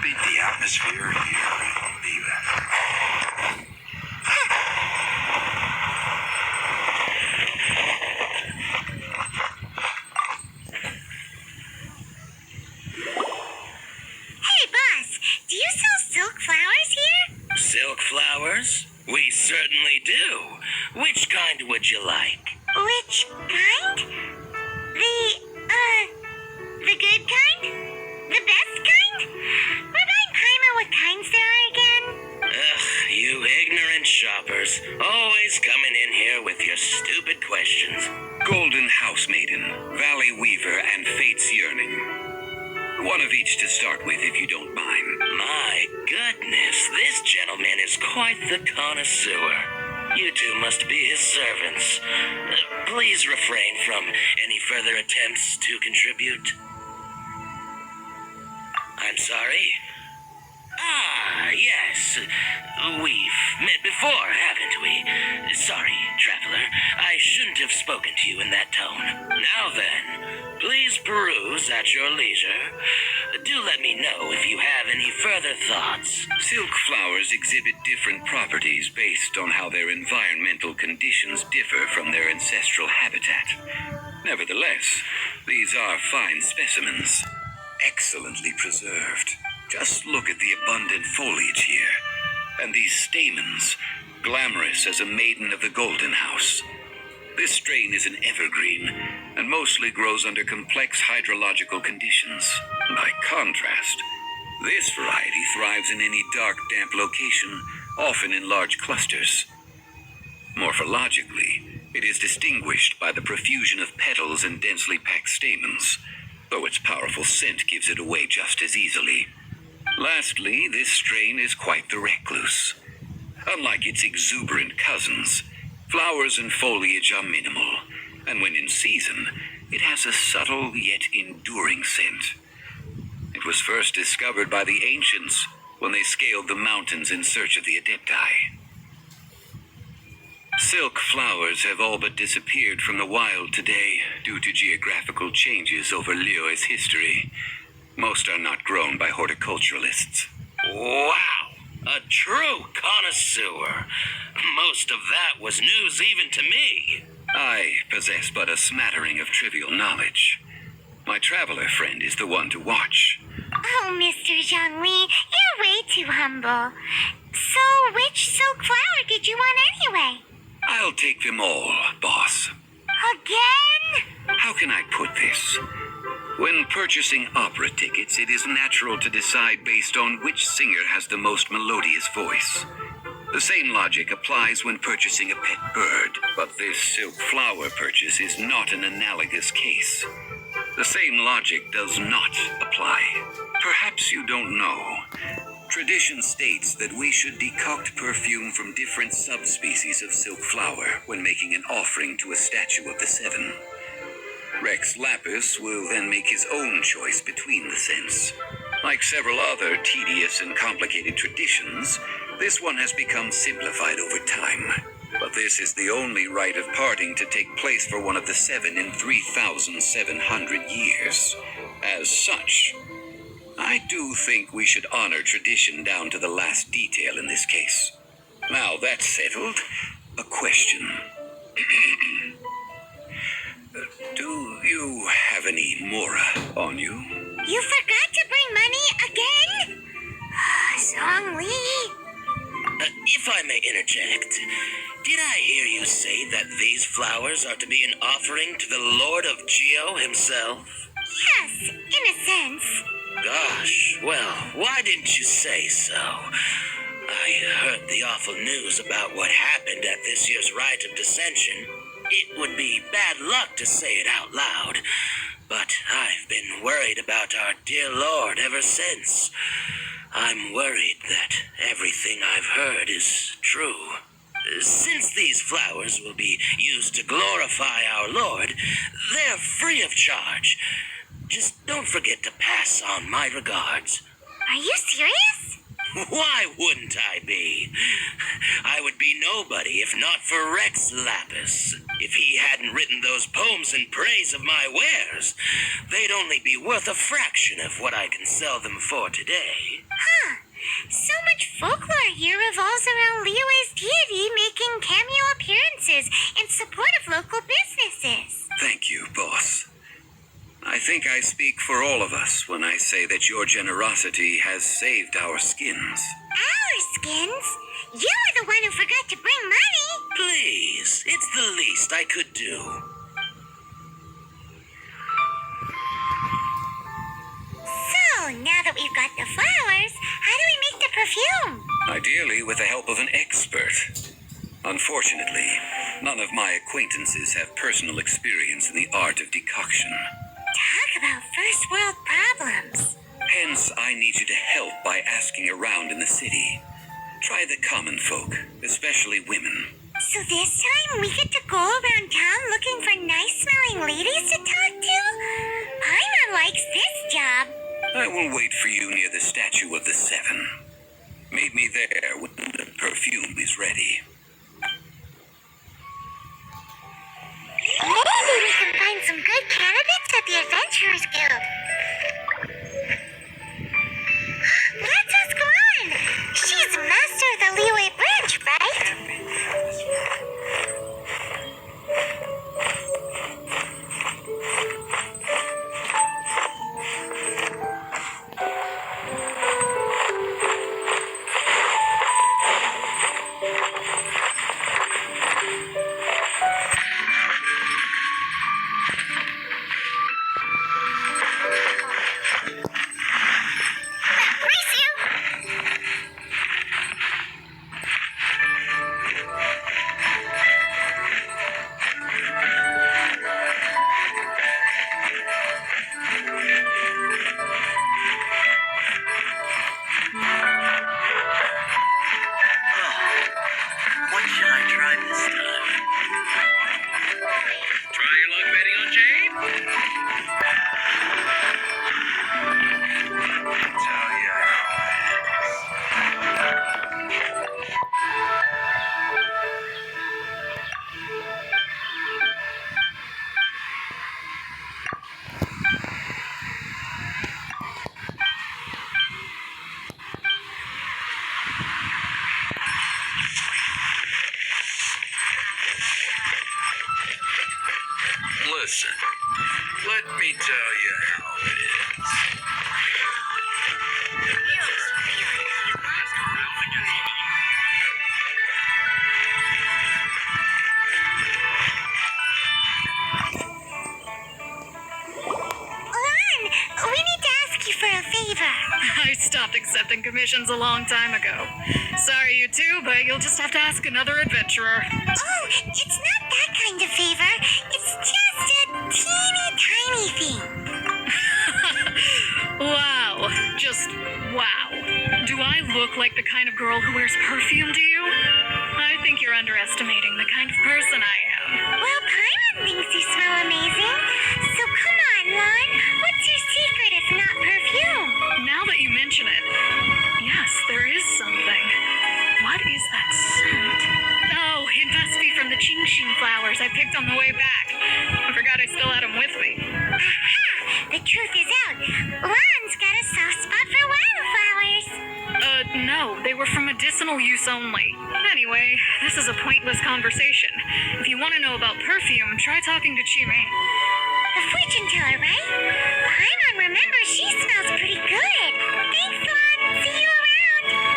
read the atmosphere here, Viva. Hey, boss, do you sell silk flowers here? Silk flowers? We certainly do. Which kind would you like? Which kind? The good kind? The best kind? Remind Paima what kinds there are again? Ugh, you ignorant shoppers. Always coming in here with your stupid questions. Golden House Maiden, Valley Weaver, and Fate's Yearning. One of each to start with, if you don't mind. My goodness, this gentleman is quite the connoisseur. You two must be his servants. Please refrain from any further attempts to contribute. I'm sorry? Ah, yes. We've met before, haven't we? Sorry, traveler. I shouldn't have spoken to you in that tone. Now then, please peruse at your leisure. Do let me know if you have any further thoughts. Silk flowers exhibit different properties based on how their environmental conditions differ from their ancestral habitat. Nevertheless, these are fine specimens, excellently preserved. Just look at the abundant foliage here, and these stamens, glamorous as a maiden of the Golden House. This strain is an evergreen, and mostly grows under complex hydrological conditions. By contrast, this variety thrives in any dark, damp location, often in large clusters. Morphologically, it is distinguished by the profusion of petals and densely packed stamens, though its powerful scent gives it away just as easily. Lastly, this strain is quite the recluse. Unlike its exuberant cousins, flowers and foliage are minimal, and when in season, it has a subtle yet enduring scent. It was first discovered by the ancients when they scaled the mountains in search of the adepti. Silk flowers have all but disappeared from the wild today due to geographical changes over Liyue's history. Most are not grown by horticulturalists. Wow! A true connoisseur. Most of that was news even to me. I possess but a smattering of trivial knowledge. My traveler friend is the one to watch. Oh, Mr. Zhongli, you're way too humble. So, which silk flower did you want anyway? I'll take them all, boss. Again? How can I put this? When purchasing opera tickets, it is natural to decide based on which singer has the most melodious voice. The same logic applies when purchasing a pet bird, but this silk flower purchase is not an analogous case. The same logic does not apply. Perhaps you don't know. Tradition states that we should decoct perfume from different subspecies of silk flower when making an offering to a statue of the seven. Rex Lapis will then make his own choice between the scents. Like several other tedious and complicated traditions, this one has become simplified over time. But this is the only rite of parting to take place for one of the seven in 3,700 years. As such, I do think we should honor tradition down to the last detail in this case. Now that's settled, a question. Do you have any mora on you? You forgot to bring money again? Zhongli. If I may interject, did I hear you say that these flowers are to be an offering to the Lord of Geo himself? Yes, in a sense. Gosh, well, why didn't you say so? I heard the awful news about what happened at this year's Rite of Dissension. It would be bad luck to say it out loud, but I've been worried about our dear Lord ever since. I'm worried that everything I've heard is true. Since these flowers will be used to glorify our Lord, they're free of charge. Just don't forget to pass on my regards. Are you serious? Why wouldn't I be? I would be nobody if not for Rex Lapis. If he hadn't written those poems in praise of my wares, they'd only be worth a fraction of what I can sell them for today. folklore here revolves around Liyue's deity making cameo appearances in support of local businesses. Thank you, boss. I think I speak for all of us when I say that your generosity has saved our skins. Our skins? You were the one who forgot to bring money. Please, it's the least I could do. So, now that we've got the flowers, how do we make the perfume? Ideally with the help of an expert. Unfortunately, none of my acquaintances have personal experience in the art of decoction. Talk about first world problems. Hence, I need you to help by asking around in the city. Try the common folk, especially women. So this time we get to go around town looking for nice-smelling ladies to talk to? Paimon likes this job. I will wait for you near the statue of the Seven. Meet me there when the perfume is ready. Maybe we can find some good candidates at the Adventurers Guild. Let's ask Ron. She's master of the Liyue branch, right? What should I try this time? Try your luck betting on Jade? Tell ya Listen, let me tell you how it is. Ron, we need to ask you for a favor. I stopped accepting commissions a long time ago. Sorry, you two, but you'll just have to ask another adventurer. Oh, it's not that kind of favor. It's just a teeny tiny thing. Wow. Just wow. Do I look like the kind of girl who wears perfume to you? I think you're underestimating the kind of person I am. Well, Paimon thinks you smell amazing. So come on, Ron. What's your secret if not perfume? Now that you mention it, yes, there is something. What is that scent? Oh, it must be from the GENSHIN flowers I picked on the way back. I forgot I still had them with me. Aha! The truth is out. Ron's got a soft spot for wildflowers. No, they were for medicinal use only. Anyway, this is a pointless conversation. If you want to know about perfume, try talking to Qiming. The fortune teller, right? Paimon remembers she smells pretty good. Thanks, Ron. See you around.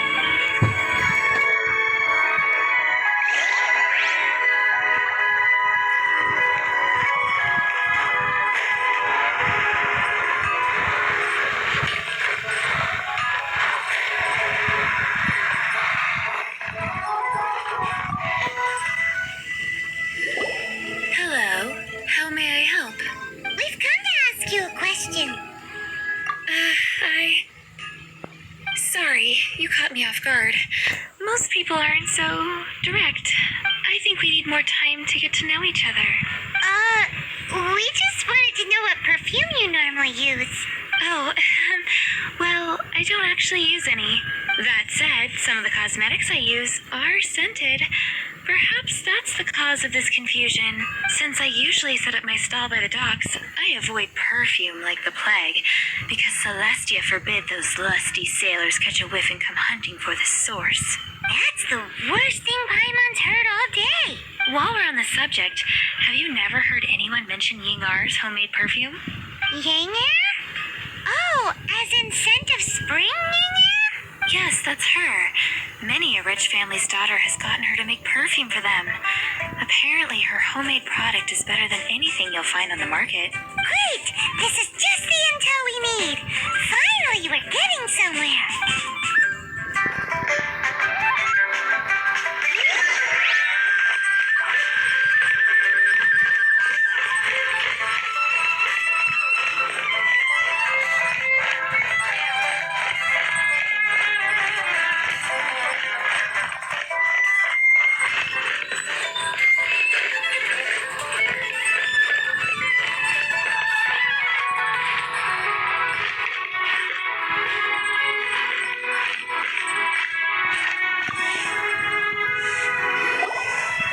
Hello. How may I help? We've come to ask you a question. Sorry, you caught me off guard. Most people aren't so direct. I think we need more time to get to know each other. We just wanted to know what perfume you normally use. Oh, well, I don't actually use any. That said, some of the cosmetics I use are scented. Perhaps that's the cause of this confusion. Since I usually set up my stall by the docks, I avoid perfume like the plague, because Celestia forbid those lusty sailors catch a whiff and come hunting for the source. That's the worst thing Paimon's heard all day. While we're on the subject, have you never heard anyone mention Ying'er's homemade perfume? Ying'er? Oh, as in scent of spring, Ying'er? Yes, that's her. Many a rich family's daughter has gotten her to make perfume for them. Apparently, her homemade product is better than anything you'll find on the market. Great! This is just the intel we need. Finally, we're getting somewhere.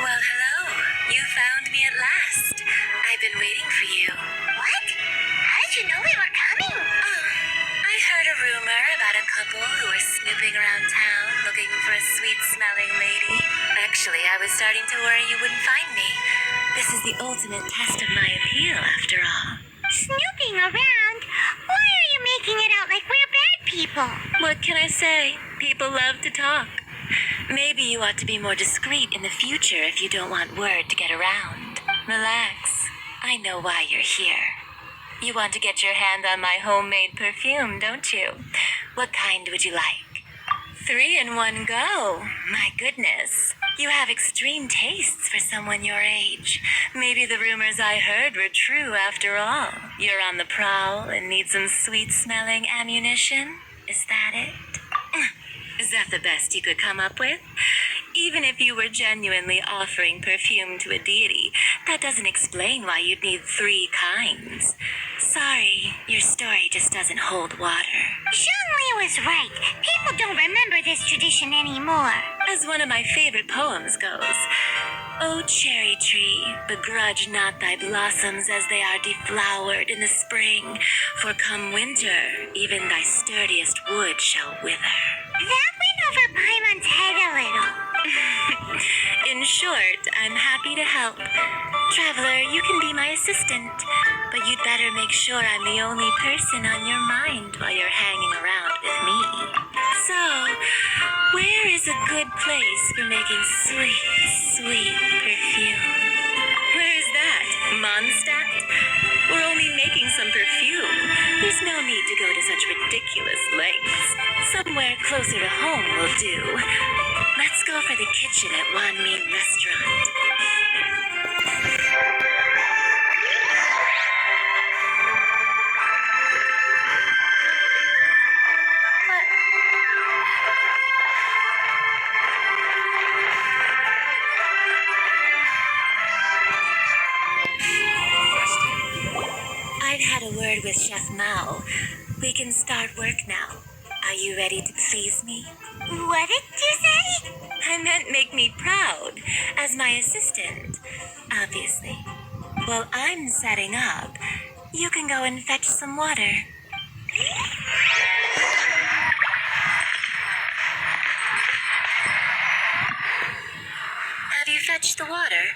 Well, hello. You found me at last. I've been waiting for you. What? How did you know we were coming? Oh, I heard a rumor about a couple who were snooping around town looking for a sweet-smelling lady. Actually, I was starting to worry you wouldn't find me. This is the ultimate test of my appeal, after all. Snooping around? Why are you making it out like we're bad people? What can I say? People love to talk. Maybe you ought to be more discreet in the future if you don't want word to get around. Relax. I know why you're here. You want to get your hand on my homemade perfume, don't you? What kind would you like? 3 in one go. My goodness. You have extreme tastes for someone your age. Maybe the rumors I heard were true after all. You're on the prowl and need some sweet-smelling ammunition? Is that it? Is that the best you could come up with? Even if you were genuinely offering perfume to a deity, that doesn't explain why you'd need 3 kinds. Sorry, your story just doesn't hold water. Zhongli was right. People don't remember this tradition anymore. As one of my favorite poems goes, O cherry tree, begrudge not thy blossoms as they are deflowered in the spring, for come winter, even thy sturdiest wood shall wither. That went over Paimon's head a little. In short, I'm happy to help. Traveler, you can be my assistant, but you'd better make sure I'm the only person on your mind while you're hanging around with me. So, where is a good place for making sweet, sweet perfume? Where is that? Mondstadt? We're only making some perfume. There's no need to go to such ridiculous lengths. Somewhere closer to home will do. Let's go for the kitchen at Wan Min Restaurant. I've had a word with Chef Mao. We can start work now. Are you ready to please me? What did you say? I meant make me proud as my assistant, obviously. While I'm setting up, you can go and fetch some water. Have you fetched the water?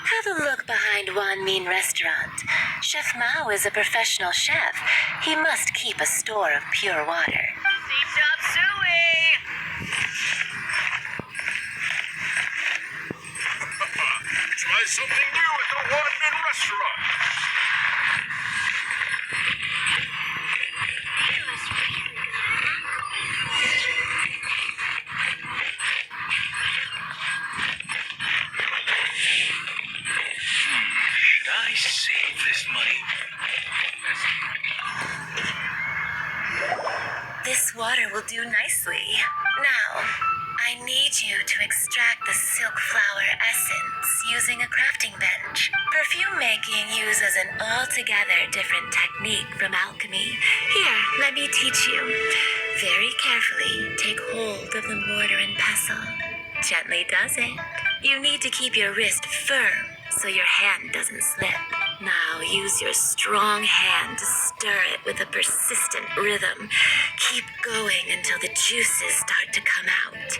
Have a look behind Wan Min Restaurant. Chef Mao is a professional chef. He must keep a store of pure water. Chop suey! Try something new at the One Man Restaurant. Should I save this money? This water will do nicely. Now, I need you to extract the silk flower essence using a crafting bench. Perfume making uses an altogether different technique from alchemy. Here, let me teach you. Very carefully take hold of the mortar and pestle. Gently does it. You need to keep your wrist firm so your hand doesn't slip. Now use your strong hand to stir it with a persistent rhythm. Keep going until the juices start to come out.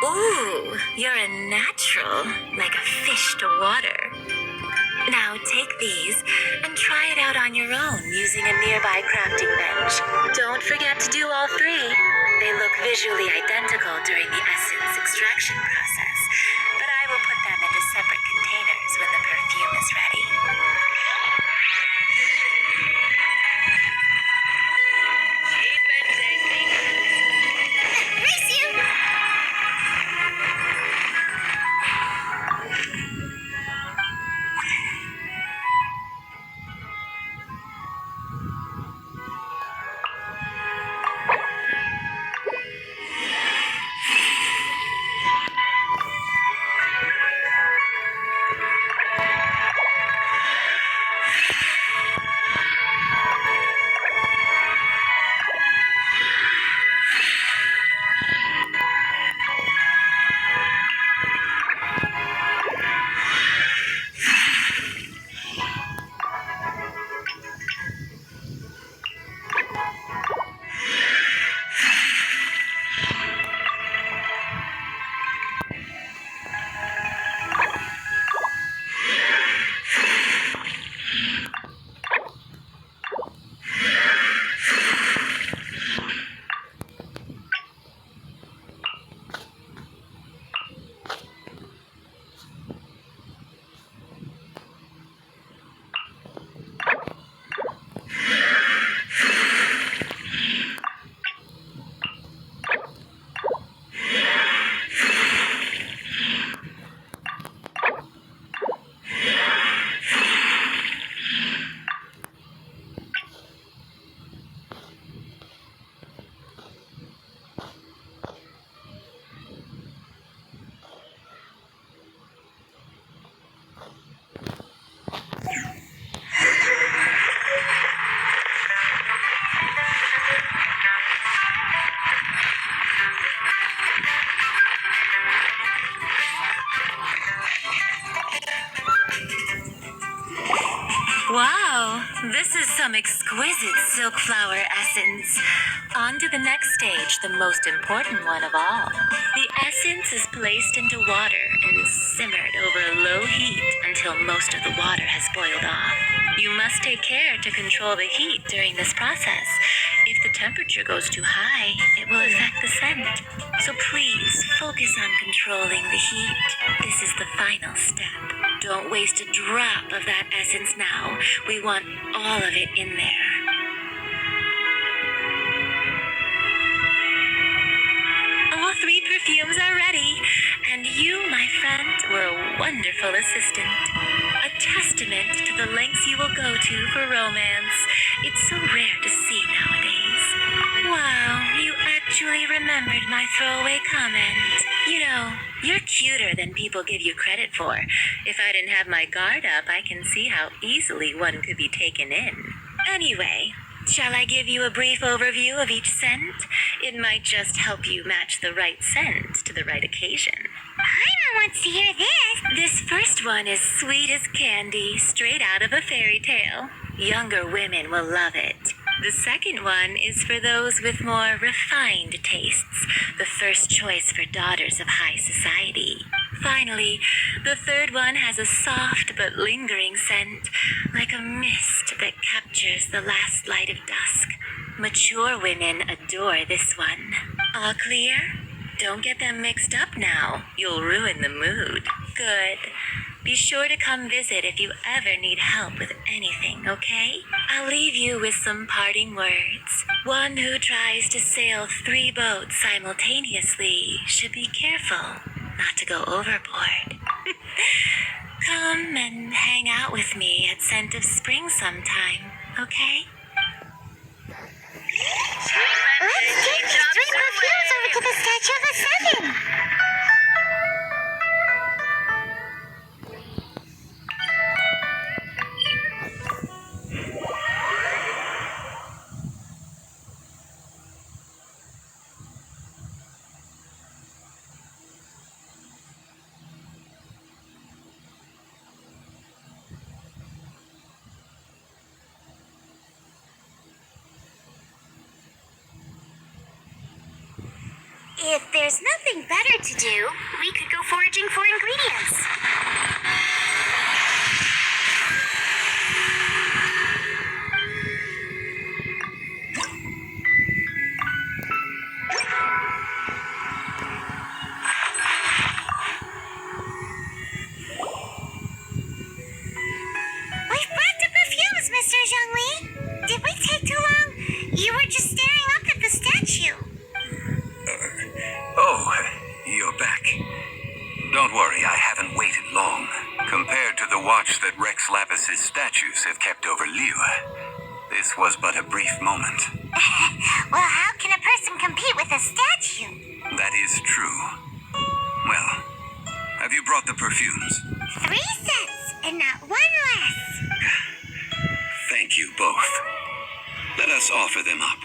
Ooh, you're a natural, like a fish to water. Now take these and try it out on your own using a nearby crafting bench. Don't forget to do all three. They look visually identical during the essence extraction process, but I will put them into separate containers when the perfume is ready. Cheap and tasty. Race you! Wow, this is some exquisite silk flower essence. On to the next stage, the most important one of all. The essence is placed into water and simmered over a low heat until most of the water has boiled off. You must take care to control the heat during this process. If the temperature goes too high, it will affect the scent. So please focus on controlling the heat. This is the final step. Don't waste a drop of that essence now. We want all of it in there. All three perfumes are ready, and you, my friend, were a wonderful assistant. A testament to the lengths you will go to for romance. It's so rare to see nowadays. Wow, you actually remembered my throwaway comment. You know, you're cuter than people give you credit for. If I didn't have my guard up, I can see how easily one could be taken in. Anyway, shall I give you a brief overview of each scent? It might just help you match the right scent to the right occasion. Paimon wants to hear this. This first one is sweet as candy, straight out of a fairy tale. Younger women will love it. The second one is for those with more refined tastes, the first choice for daughters of high society. Finally, the third one has a soft but lingering scent, like a mist that captures the last light of dusk. Mature women adore this one. All clear? Don't get them mixed up now. You'll ruin the mood. Good. Be sure to come visit if you ever need help with anything, okay? I'll leave you with some parting words. One who tries to sail 3 boats simultaneously should be careful not to go overboard. Come and hang out with me at Scent of Spring sometime, okay? Let's take these 3 perfumes over to the Statue of the 7. If there's nothing better to do, we could go foraging for ingredients. We've brought the perfumes, Mr. Zhongli. Did we take too long? You were just staring up at the statue. Oh, you're back. Don't worry, I haven't waited long. Compared to the watch that Rex Lapis's statues have kept over Liu, this was but a brief moment. Well, how can a person compete with a statue? That is true. Well, have you brought the perfumes? 3 sets, and not one less. Thank you both. Let us offer them up.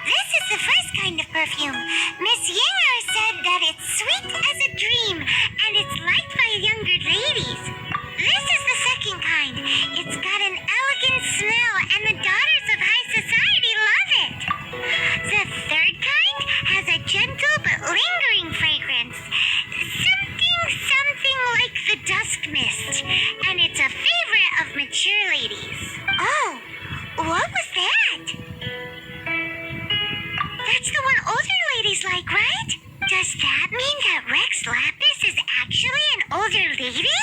This is the first kind of perfume. Miss Ying'er said that it's sweet as a dream, and it's liked by younger ladies. This is the second kind. It's got an elegant smell, and the daughters of high society love it. The third kind has a gentle but lingering fragrance. Something like the dusk mist, and it's a favorite of mature ladies. Oh, what was that? That's the one older ladies like, right? Does that mean that Rex Lapis is actually an older lady?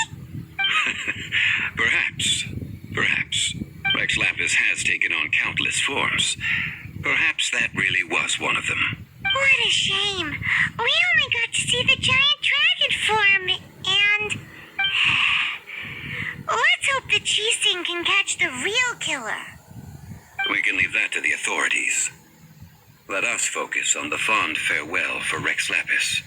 Perhaps. Rex Lapis has taken on countless forms. Perhaps that really was one of them. What a shame. We only got to see the giant dragon form, and... Let's hope the G-Sing can catch the real killer. We can leave that to the authorities. Let us focus on the fond farewell for Rex Lapis.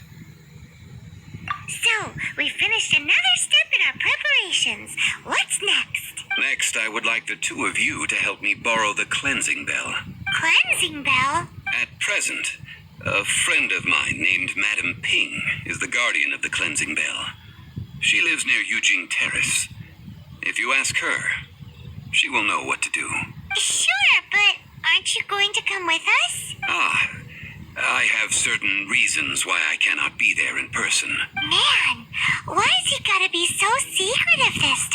So, we finished another step in our preparations. What's next? Next, I would like the two of you to help me borrow the cleansing bell. Cleansing bell? At present, a friend of mine named Madame Ping is the guardian of the cleansing bell. She lives near Yujing Terrace. If you ask her, she will know what to do. Sure, but aren't you going to come with us? I have certain reasons why I cannot be there in person. Man, why's he gotta be so secretive this